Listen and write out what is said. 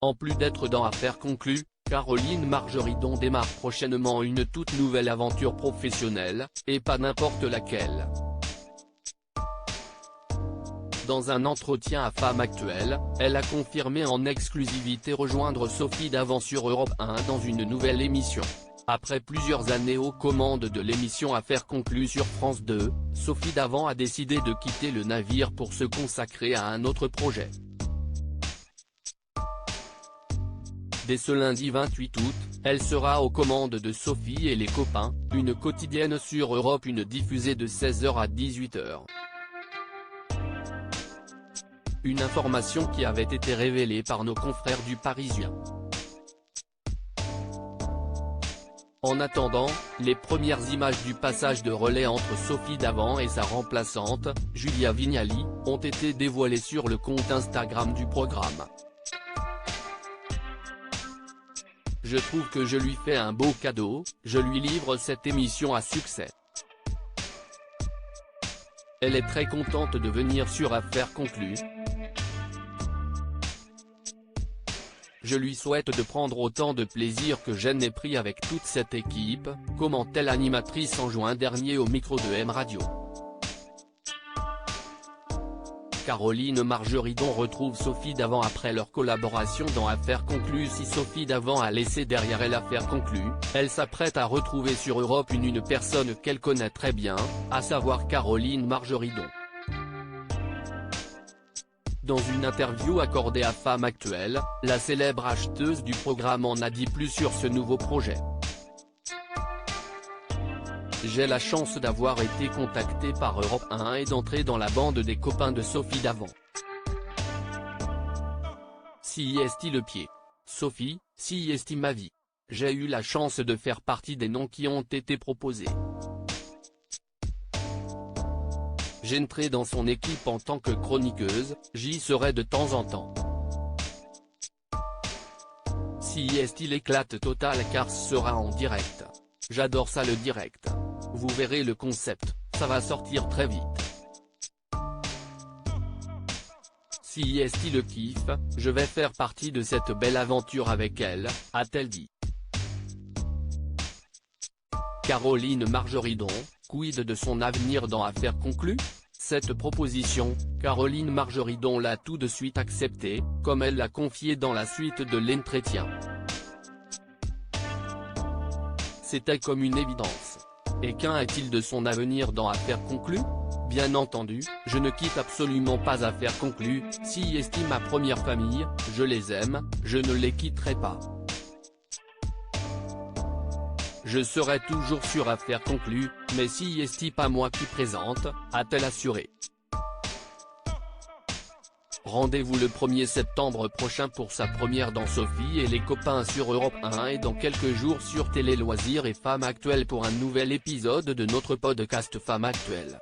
En plus d'être dans Affaires conclues, Caroline Margeridon démarre prochainement une toute nouvelle aventure professionnelle, et pas n'importe laquelle. Dans un entretien à Femme Actuelle, elle a confirmé en exclusivité rejoindre Sophie Davant sur Europe 1 dans une nouvelle émission. Après plusieurs années aux commandes de l'émission Affaires conclues sur France 2, Sophie Davant a décidé de quitter le navire pour se consacrer à un autre projet. Dès ce lundi 28 août, elle sera aux commandes de Sophie et les copains, une quotidienne sur Europe 1 diffusée de 16h à 18h. Une information qui avait été révélée par nos confrères du Parisien. En attendant, les premières images du passage de relais entre Sophie Davant et sa remplaçante, Julia Vignali, ont été dévoilées sur le compte Instagram du programme. Je trouve que je lui fais un beau cadeau, je lui livre cette émission à succès. Elle est très contente de venir sur Affaires conclues. Je lui souhaite de prendre autant de plaisir que je n'ai pris avec toute cette équipe, commente l'animatrice en juin dernier au micro de M Radio. Caroline Margeridon retrouve Sophie Davant après leur collaboration dans Affaires conclues. Si Sophie Davant a laissé derrière elle Affaires conclues, elle s'apprête à retrouver sur Europe 1 une personne qu'elle connaît très bien, à savoir Caroline Margeridon. Dans une interview accordée à Femme Actuelle, la célèbre acheteuse du programme en a dit plus sur ce nouveau projet. J'ai la chance d'avoir été contactée par Europe 1 et d'entrer dans la bande des copains de Sophie Davant. Si est le pied. Sophie, si est ma vie. J'ai eu la chance de faire partie des noms qui ont été proposés. J'entrerai dans son équipe en tant que chroniqueuse, j'y serai de temps en temps. Si il éclate total car ce sera en direct. J'adore ça le direct. Vous verrez le concept, ça va sortir très vite. Si le kiffe, je vais faire partie de cette belle aventure avec elle, a-t-elle dit. Caroline Margeridon, quid de son avenir dans Affaires conclues? Cette proposition, Caroline Margeridon l'a tout de suite acceptée, comme elle l'a confié dans la suite de l'entretien. C'était comme une évidence. Et qu'en est-il de son avenir dans Affaires conclues? Bien entendu, je ne quitte absolument pas Affaires conclues, si estime ma première famille, je les aime, je ne les quitterai pas. Je serai toujours sur Affaires conclues, mais si est pas moi qui présente, a-t-elle assuré. Rendez-vous le 1er septembre prochain pour sa première dans Sophie et les copains sur Europe 1 et dans quelques jours sur Télé Loisirs et Femme Actuelle pour un nouvel épisode de notre podcast Femme Actuelle.